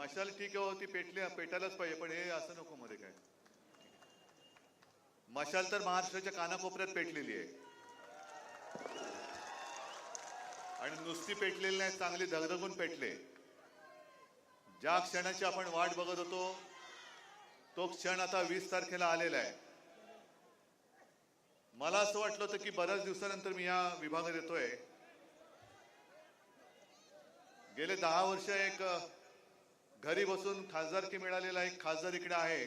मशाल ठीक आहे, ती पेटायलाच पाहिजे, पण हे असं नको मध्ये काय. मशाल तर महाराष्ट्राच्या कानाकोपऱ्यात पेटलेली आहे आणि नुसती पेटलेली नाही, चांगली धगधगून पेटले. ज्या क्षणाची आपण वाट बघत होतो तो क्षण आता 20 तारखेला आलेला आहे. मला असं वाटलं होतं की बऱ्याच दिवसानंतर मी या विभागात येतोय. गेले 10 वर्ष एक घरी बसून खासदारकी मिळालेला एक खासदार इकडे आहे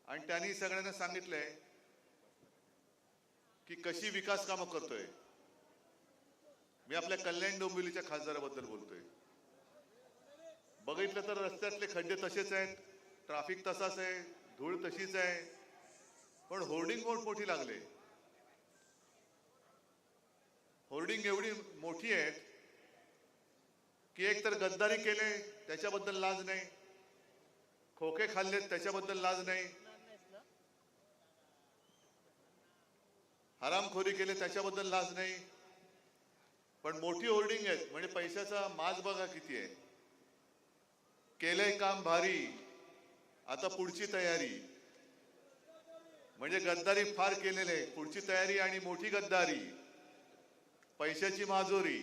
आणि त्यांनी सगळ्यांना सांगितलंय की कशी विकास कामं करतोय. मी आपल्या कल्याण डोंबिवलीच्या खासदाराबद्दल बोलतोय. बघितलं तर रस्त्यातले खड्डे तसेच आहेत, ट्रॅफिक तसाच आहे, धूळ तशीच आहे, पण होर्डिंग मोठी लागले. होर्डिंग एवढी मोठी आहेत की एक तर गद्दारी केले त्याच्याबद्दल लाज नाही, खोके खाल्लेत त्याच्याबद्दल लाज नाही, हरामखोरी केले त्याच्याबद्दल लाज नाही, पण मोठी होर्डिंग आहेत म्हणजे पैशाचा माज बघा किती आहे. केलंय काम भारी, आता पुढची तयारी. म्हणजे गद्दारी फार केलेले, पुढची तयारी आणि मोठी गद्दारी, पैशाची माजोरी,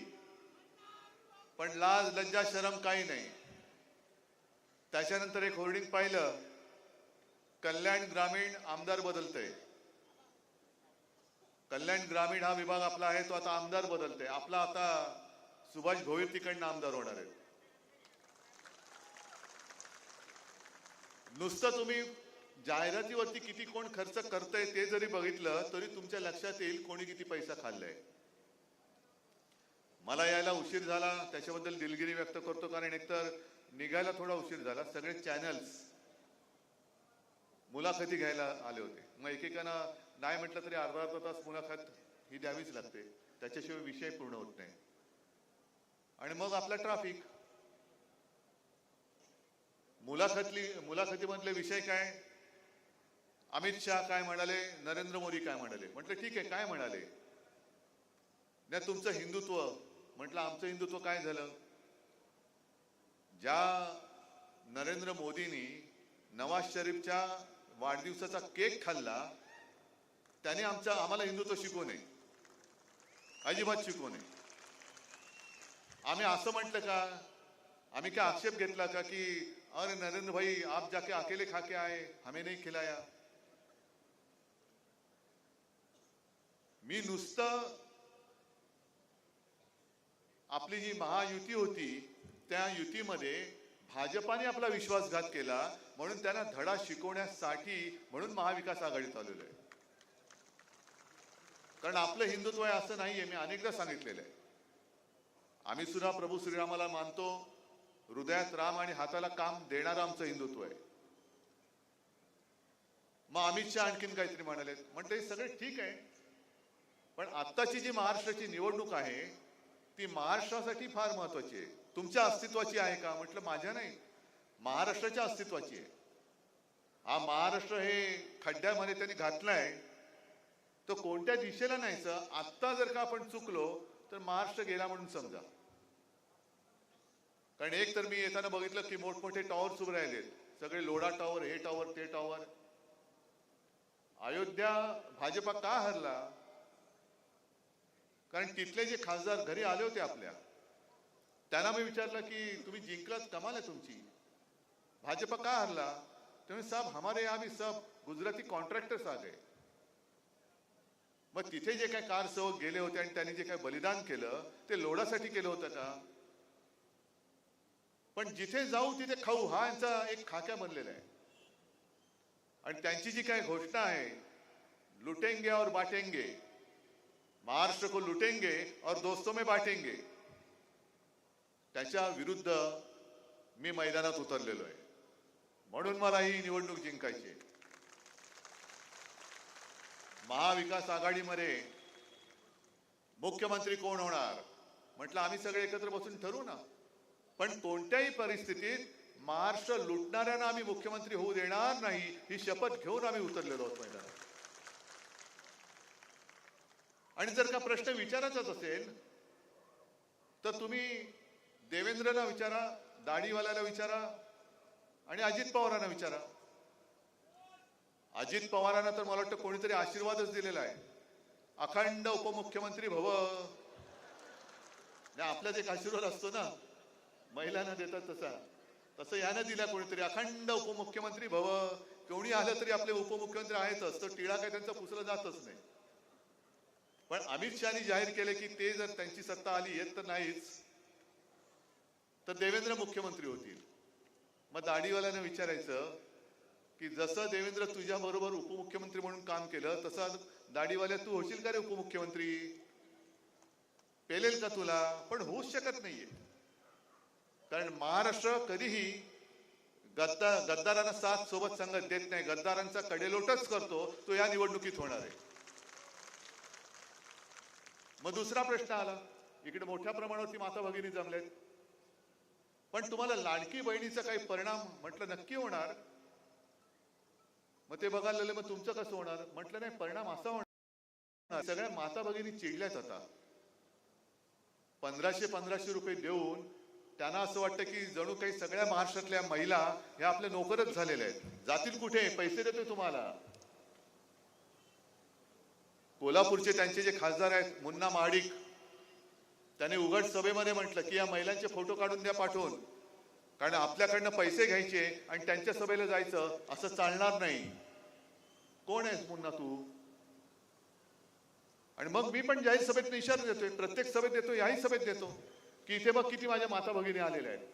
पण लाज लज्जा शरम काही नाही. त्याच्यानंतर एक होर्डिंग पाहिलं, कल्याण ग्रामीण आमदार बदलतंय. कल्याण ग्रामीण हा विभाग आपला आहे, तो आता आमदार बदलतोय. आपला आता सुभाष भोईर तिकडनं आमदार होणार आहे. नुसतं तुम्ही जाहिरातीवरती किती कोण खर्च करतंय ते जरी बघितलं तरी तुमच्या लक्षात येईल कोणी किती पैसा खाल्लाय. मला यायला उशीर झाला त्याच्याबद्दल दिलगिरी व्यक्त करतो, कारण एकतर निघायला थोडा उशीर झाला. सगळे चॅनल्स मुलाखती घ्यायला आले होते. मग एकेकाना नाही म्हटलं तरी अर्धा तास मुलाखत ही द्यावीच लागते, त्याच्याशिवाय विषय पूर्ण होत नाही. आणि मग आपला ट्रॅफिक. मुलाखतीमधले विषय काय, अमित शहा काय म्हणाले, नरेंद्र मोदी काय म्हणाले. म्हटलं ठीक आहे, काय म्हणाले. नाही तुमचं हिंदुत्व. म्हटलं आमचं हिंदुत्व काय झालं. ज्या नरेंद्र मोदींनी नवाज शरीफच्या वाढदिवसाचा केक खाल्ला त्याने आम्हाला हिंदुत्व शिकवू नये, अजिबात शिकवू नये. आम्ही असं म्हटलं का, आम्ही क्या आक्षेप घेतला का की अरे नरेंद्र भाई आप जाके अकेले खा के आए, हमें नहीं खिलाया. मी नुसतं आपली जी महायुती होती त्या युतीमध्ये भाजपाने आपला विश्वासघात केला म्हणून त्यांना धडा शिकवण्यासाठी म्हणून महाविकास आघाडीत आलेलो आहे. कारण आपलं हिंदुत्व आहे असं नाहीये, मी अनेकदा सांगितलेलं आहे. आम्ही सुद्धा प्रभू श्रीरामाला मानतो, हृदयात राम आणि हाताला काम देणारं आमचं हिंदुत्व आहे. मग अमित शहा आणखीन काहीतरी म्हणाले. म्हटलं हे सगळे ठीक आहे, पण आत्ताची जी महाराष्ट्राची निवडणूक आहे ती महाराष्ट्रासाठी फार महत्वाची आहे. तुमच्या अस्तित्वाची आहे का. म्हटलं माझ्या नाही, महाराष्ट्राच्या अस्तित्वाची आहे. हा महाराष्ट्र हे खड्ड्यामध्ये त्यांनी घातलाय, तो कोणत्या दिशेला न्यायचं. आत्ता जर का आपण चुकलो तर महाराष्ट्र गेला म्हणून समजा. कारण एक तर मी येताना बघितलं की मोठमोठे टॉवर्स उभे राहिलेत, सगळे लोढा टॉवर, हे टॉवर ते टॉवर. अयोध्या भाजपा का हरला. कारण तिथले जे खासदार घरी आले होते आपल्या, त्यांना मी विचारलं की तुम्ही जिंकलात, कमाल आहे तुमची, भाजपा का हरला. तुम्ही साहब हमारे यहाँ भी सब गुजराती कॉन्ट्रॅक्टर्स आ गए. मग तिथे जे काही कार सेवक गेले होते आणि त्यांनी जे काही बलिदान केलं ते लोढासाठी केलं होतं का. पण जिथे जाऊ तिथे खाऊ हा यांचा एक खाक्या बनलेला आहे. आणि त्यांची जी काही घोषणा आहे, लुटेंगे और बांटेंगे, महाराष्ट्र को लुटेंगे और दोस्तों में बांटेंगे, त्याच्या विरुद्ध मी मैदानात उतरलेलो आहे. म्हणून मला ही निवडणूक जिंकायची आहे. महाविकास आघाडीमध्ये मुख्यमंत्री कोण होणार. म्हटलं आम्ही सगळे एकत्र बसून ठरवू ना, पण कोणत्याही परिस्थितीत महाराष्ट्र लुटणाऱ्यांना आम्ही मुख्यमंत्री होऊ देणार नाही, ही शपथ घेऊन आम्ही उतरलेलो आहोत मैदानात. आणि जर का प्रश्न विचारायचाच असेल तर तुम्ही देवेंद्रला विचारा, दाढीवाल्याला विचारा आणि अजित पवारांना विचारा. अजित पवारांना तर मला वाटतं कोणीतरी आशीर्वादच दिलेला आहे, अखंड उपमुख्यमंत्री भव. आपल्यात एक आशीर्वाद असतो ना, महिलांना देतात तसा, तसं यानं दिला कोणीतरी, अखंड उपमुख्यमंत्री भव. कोणी आलं तरी आपले उपमुख्यमंत्री आहेतच, तर टिळा काही त्यांचा पुसला जातच नाही. पण अमित शहानी जाहीर केले की ते जर त्यांची सत्ता आली, येत तर नाहीच, तर देवेंद्र मुख्यमंत्री होतील. मग दाढीवाल्यानं विचारायचं की जसं देवेंद्र तुझ्या बरोबर उपमुख्यमंत्री म्हणून काम केलं, तसं दाढीवाल्या तू होशील का रे उपमुख्यमंत्री? पेलेल का तुला? पण होऊच शकत नाहीये. कारण महाराष्ट्र कधीही गद्दारांना साथ सोबत संगत देत नाही, गद्दारांचा कडेलोटच करतो. तो या निवडणुकीत होणार आहे. मग दुसरा प्रश्न आला, इकडे मोठ्या प्रमाणावरती माता भगिनी जमलेत, पण तुम्हाला लाडकी बहिणीचा काही परिणाम म्हटलं नक्की होणार. मग ते बघायला लागले, मग तुमचं कसं होणार? म्हटलं नाही, परिणाम असा होणार, सगळ्या माता भगिनी चिडल्यात आता. 1500 रुपये देऊन त्यांना असं वाटतं की जणू काही सगळ्या महाराष्ट्रातल्या महिला ह्या आपले नोकरच झालेल्या आहेत. जातील कुठे? पैसे देतोय तुम्हाला. कोल्हापूरचे त्यांचे जे खासदार आहेत मुन्ना महाडिक, त्याने उघड सभेमध्ये म्हटलं की या महिलांचे फोटो काढून द्या पाठवून, कारण आपल्याकडनं पैसे घ्यायचे आणि त्यांच्या सभेला जायचं असं चालणार नाही. कोण आहेस मुन्ना तू? आणि मग मी पण जाहीर सभेत इशारा देतोय, प्रत्येक सभेत देतो, याही सभेत देतो की इथे बघ किती माझ्या माता भगिनी आलेल्या आहेत.